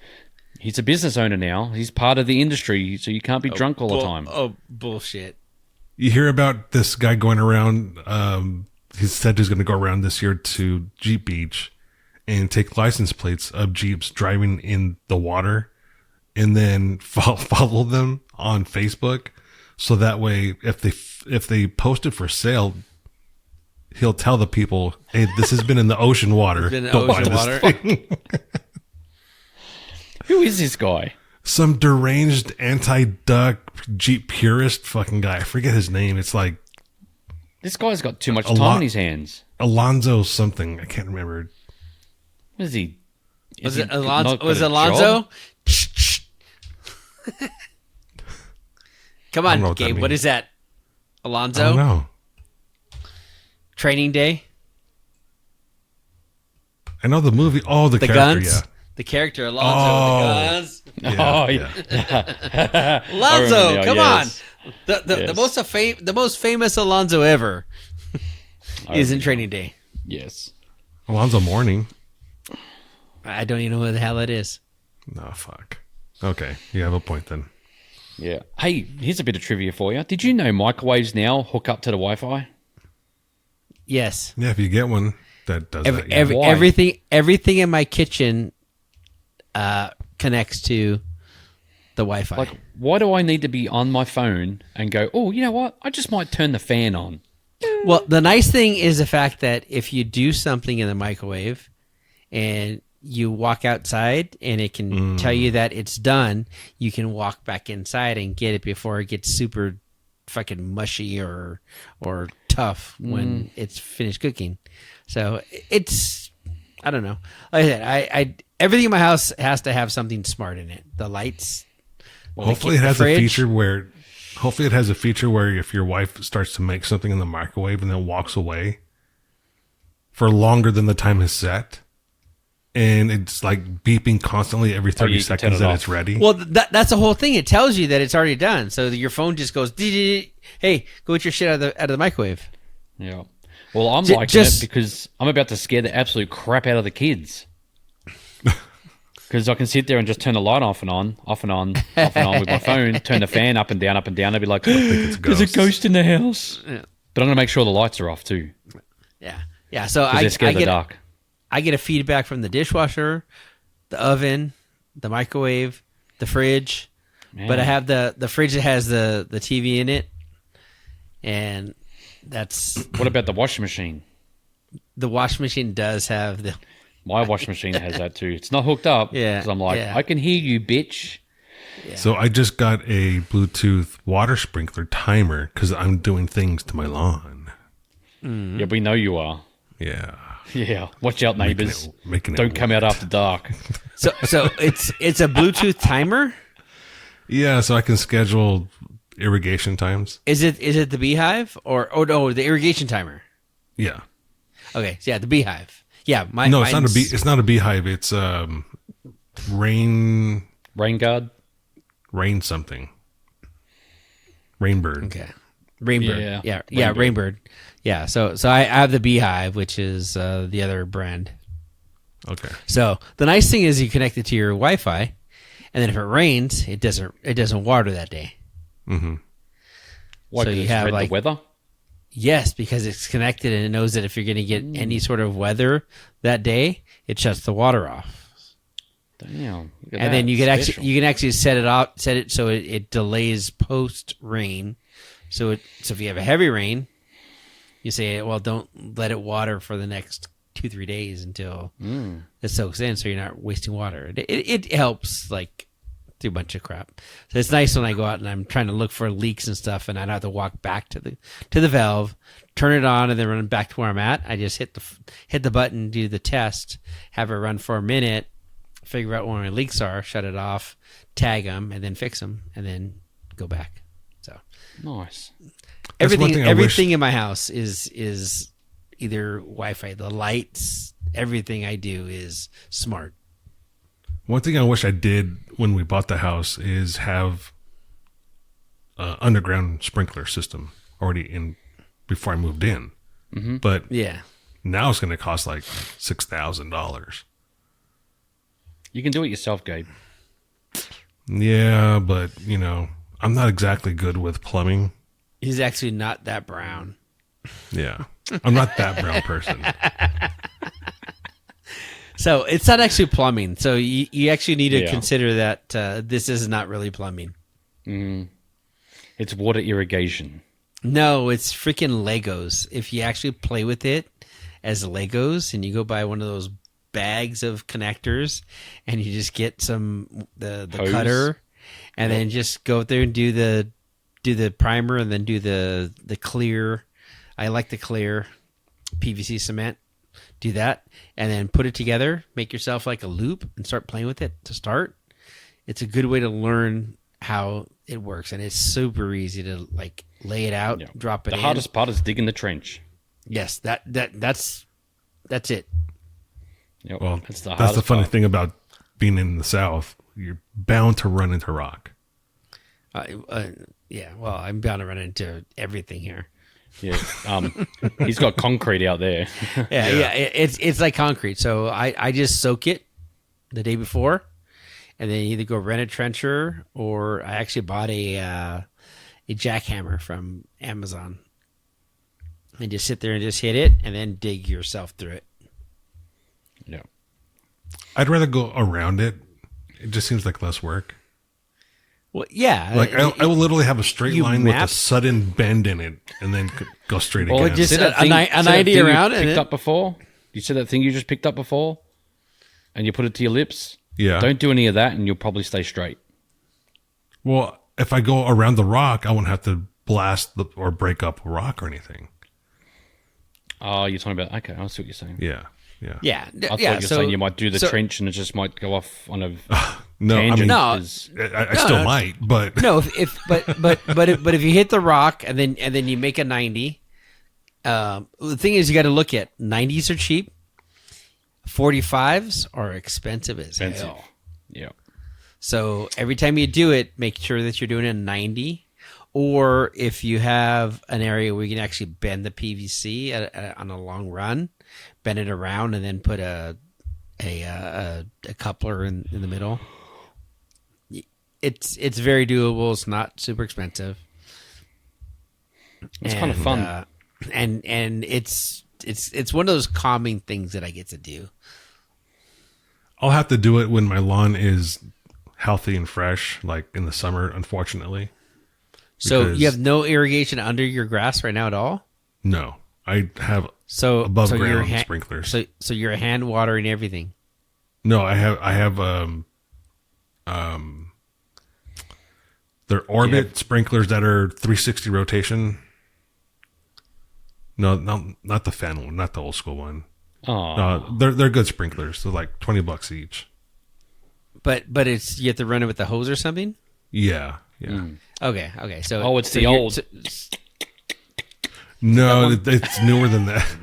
a business owner now. He's part of the industry, so you can't be drunk all the time. Oh, bullshit. You hear about this guy going around, he said he's going to go around this year to Jeep Beach and take license plates of Jeeps driving in the water and then follow them on Facebook. So that way, if they post it for sale, he'll tell the people, hey, this has been in the ocean water. Don't buy this thing. Who is this guy? Some deranged anti-duck Jeep purist fucking guy. I forget his name. It's like This guy's got too much time on his hands. Alonzo something. I can't remember. What is he? Was it Alonzo? Come on, Gabe. What is that? Alonzo? I don't know. Training Day? I know the movie. Oh, the character, Guns? yeah. The character Alonzo with the guns. Yeah. Alonzo, now, come yes. on. The most famous Alonzo ever is in Training Day. Yes. Alonzo Mourning. I don't even know who the hell it is. No, fuck. Okay, you have a point then. Yeah. Hey, here's a bit of trivia for you. Did you know microwaves now hook up to the Wi-Fi? Yes. Yeah, if you get one that does that. Yeah. Everything in my kitchen connects to the Wi-Fi. Like, why do I need to be on my phone and go, oh, you know what? I just might turn the fan on. Well, the nice thing is the fact that if you do something in the microwave and you walk outside and it can tell you that it's done, you can walk back inside and get it before it gets super fucking mushy or tough when it's finished cooking. So it's, I don't know. Like I said, I everything in my house has to have something smart in it. The lights. Hopefully it has a feature where if your wife starts to make something in the microwave and then walks away for longer than the time is set, and it's like beeping constantly every 30 seconds that it's ready. Well, that's the whole thing. It tells you that it's already done. So your phone just goes, hey, go get your shit out of the microwave. Yeah. Well, I'm liking it because I'm about to scare the absolute crap out of the kids. Because I can sit there and just turn the light off and on with my phone, turn the fan up and down. I'd be like, there's a ghost in the house. Yeah. But I'm going to make sure the lights are off too. Yeah. Yeah. So they're scared of the dark. I get a feedback from the dishwasher, the oven, the microwave, the fridge. Man. But I have the fridge that has the TV in it. and that's What about the washing machine? the washing machine does have the. My washing machine has that too. It's not hooked up. Yeah, Because I'm like, yeah. I can hear you, bitch. So I just got a Bluetooth water sprinkler timer because I'm doing things to my lawn. Yeah, we know you are. Yeah. Yeah. Watch out, neighbors. Making it Don't come out work. after dark. So it's a Bluetooth timer. Yeah, so I can schedule irrigation times. Is it the beehive or no, the irrigation timer? Yeah. Okay, so yeah, the beehive. Yeah, No, it's not a bee. It's not a beehive. It's rain Rain guard. something. Rainbird. Okay, Rainbird. Yeah, Yeah, Rainbird. Rainbird. Yeah, so I have the beehive, which is the other brand. Okay. So the nice thing is you connect it to your Wi-Fi, and then if it rains, it doesn't water that day. Mm-hmm. What, So does you it have, read like- the weather? Yes, because it's connected and it knows that if you're going to get any sort of weather that day, it shuts the water off. Damn. look at And that. then you can Special. actually set it so it delays post rain. So if you have a heavy rain, you say, well, don't let it water for the next 2-3 days until it soaks in, so you're not wasting water. It helps like do a bunch of crap. So it's nice when I go out and I'm trying to look for leaks and stuff, and I don't have to walk back to the valve, turn it on, and then run back to where I'm at. I just hit the button, do the test, have it run for a minute, figure out where my leaks are, shut it off, tag them, and then fix them, and then go back. So Nice. That's one thing I everything wish- in my house is either Wi-Fi. The lights, everything I do is smart. One thing I wish I did when we bought the house is have an underground sprinkler system already in before I moved in. Mm-hmm. But Yeah. now it's going to cost like $6,000. You can do it yourself, Gabe. Yeah, but I'm not exactly good with plumbing. He's actually not that brown. Yeah, I'm not that brown person. So it's not actually plumbing. So you actually need to Yeah. consider that this is not really plumbing. It's water irrigation. No, it's freaking Legos. If you actually play with it as Legos and you go buy one of those bags of connectors and you just get the Hose. cutter and then just go up there and do the primer and then do the clear. I like the clear PVC cement. Do that and then put it together. Make yourself like a loop and start playing with it to start. It's a good way to learn how it works, and it's super easy to like lay it out, Yeah. drop it The in. hardest part is digging the trench. Yes, that's it. Yep. Well, that's that's the funny thing about being in the South. You're bound to run into rock. Yeah, well, I'm bound to run into everything here. Yeah. He's got concrete out there. Yeah. It's like concrete. So I just soak it the day before, and then either go rent a trencher or I actually bought a jackhammer from Amazon, and just sit there and just hit it, and then dig yourself through it. Yeah. I'd rather go around it. It just seems like less work. Well, yeah, Like I will literally have a straight You line with map- a sudden bend in it, and then go straight Well, again. just- See that a thing- ni- see that 90 thing around you and picked it- up before? You see that thing you just picked up before? And you put it to your lips? Yeah. Don't do any of that and you'll probably stay straight. Well, if I go around the rock, I won't have to blast or break up a rock or anything. Oh, you're talking about... Okay, I see what you're saying. Yeah, yeah. yeah, I thought you were saying you might do the trench and it just might go off on a No, I tangent. mean, No. 'cause- I still might, but No, but if you hit the rock and then you make a 90, the thing is you got to look at 90s are cheap, 45s are expensive as Expensive. hell. Yeah. So every time you do it, make sure that you're doing a 90, or if you have an area where you can actually bend the PVC on a long run, bend it around and then put a coupler in the middle. It's very doable. It's not super expensive. It's kind of fun. And it's one of those calming things that I get to do. I'll have to do it when my lawn is healthy and fresh, like in the summer, unfortunately. So because- you have no irrigation under your grass right now at all? No, I have So above so ground you're sprinklers. So you're hand watering everything. No, I have they're orbit sprinklers that are 360 rotation. No, not the fan one, not the old school one. Oh, They're good sprinklers. They're like $20 each. But it's you have to run it with a hose or something? Yeah. Okay. So Oh, it's the old- No, it's newer than that.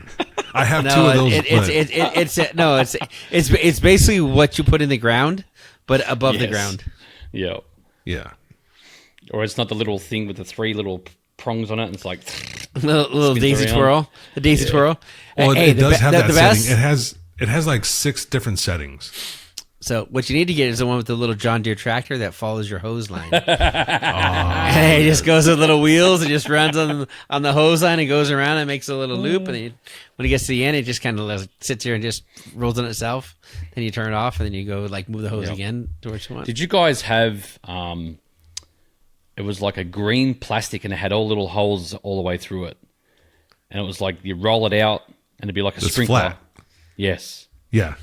I have two of those. It's basically what you put in the ground, but above the Yes. ground. yeah. Yeah. Or it's not the little thing with the 3 little prongs on it. And it's like Little Spins daisy around. twirl. The daisy twirl. Well, Hey, it does have that the setting. best. It has like 6 different settings. So what you need to get is the one with the little John Deere tractor that follows your hose line. And it just goes with little wheels and just runs on the hose line and goes around and makes a little loop. And then when it gets to the end, it just kind of sits here and just rolls on itself. Then you turn it off and then you go like move the hose again to what you want. Did you guys have it was like a green plastic and it had all little holes all the way through it. And it was like you roll it out and it'd be like a It's sprinkler. flat. Yes. Yeah.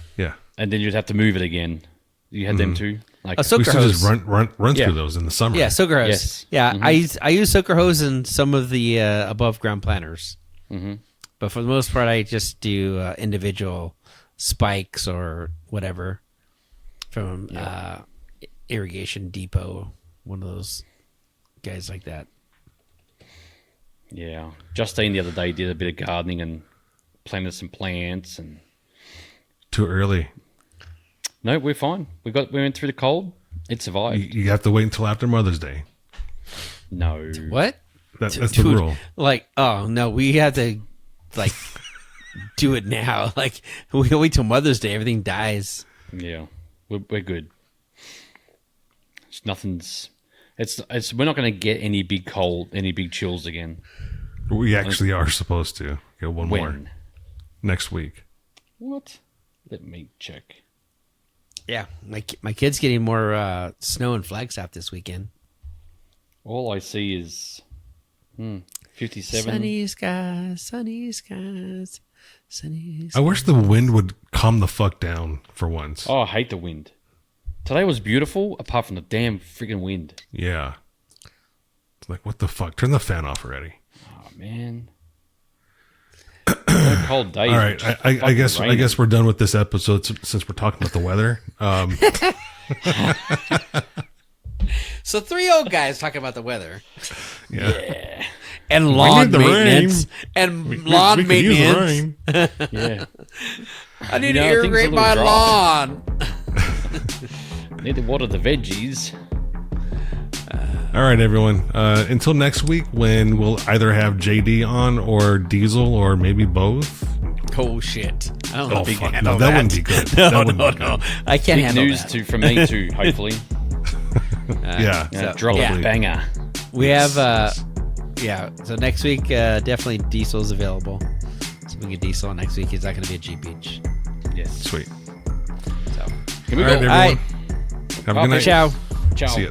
And then you'd have to move it again. You had them too? Like A soaker We used to hose. just run Yeah. through those in the summer. Yeah, soaker hose. Yes. Yeah, I use soaker hose in some of the above ground planters. But for the most part, I just do individual spikes or whatever from Irrigation Depot, one of those guys like that. Yeah. Justine the other day did a bit of gardening and planted some plants and Too early. no, we're fine. We went through the cold. It survived. You have to wait until after Mother's Day. No. What? That's the Dude, rule. Like, oh no, we have to like do it now. Like we wait till Mother's Day, everything dies. Yeah. We're good. It's we're not going to get any big cold, any big chills again. We actually are supposed to get one more When? next week. What? Let me check. Yeah, my kid's getting more snow and Flagstaff this weekend. All I see is 57. Sunny skies, sunny skies, sunny skies. I wish the wind would calm the fuck down for once. Oh, I hate the wind. Today was beautiful, apart from the damn freaking wind. Yeah. It's like, what the fuck? Turn the fan off already. Oh, man. No cold days. All right. I guess we're done with this episode since we're talking about the weather. So 3 old guys talking about the weather Yeah. and lawn the maintenance rain. and lawn we could use the maintenance. rain. Yeah. I need You to know, things are a irrigate little my dry. lawn. Need to water the veggies. All right, everyone. Until next week, when we'll either have JD on or Diesel or maybe both. Oh shit! I don't Oh, think I fuck. can No, handle that wouldn't be good. No, That wouldn't no, be no. good. I can't Big handle news that. from me too, hopefully. Yeah. Yeah, drop yeah. a banger. We have so next week definitely Diesel's available. So we get Diesel next week. He's not going to be at G Beach. Yes. Sweet. So Can we All go? right, everyone. all right, Have a good night. ciao. Ciao. See ya.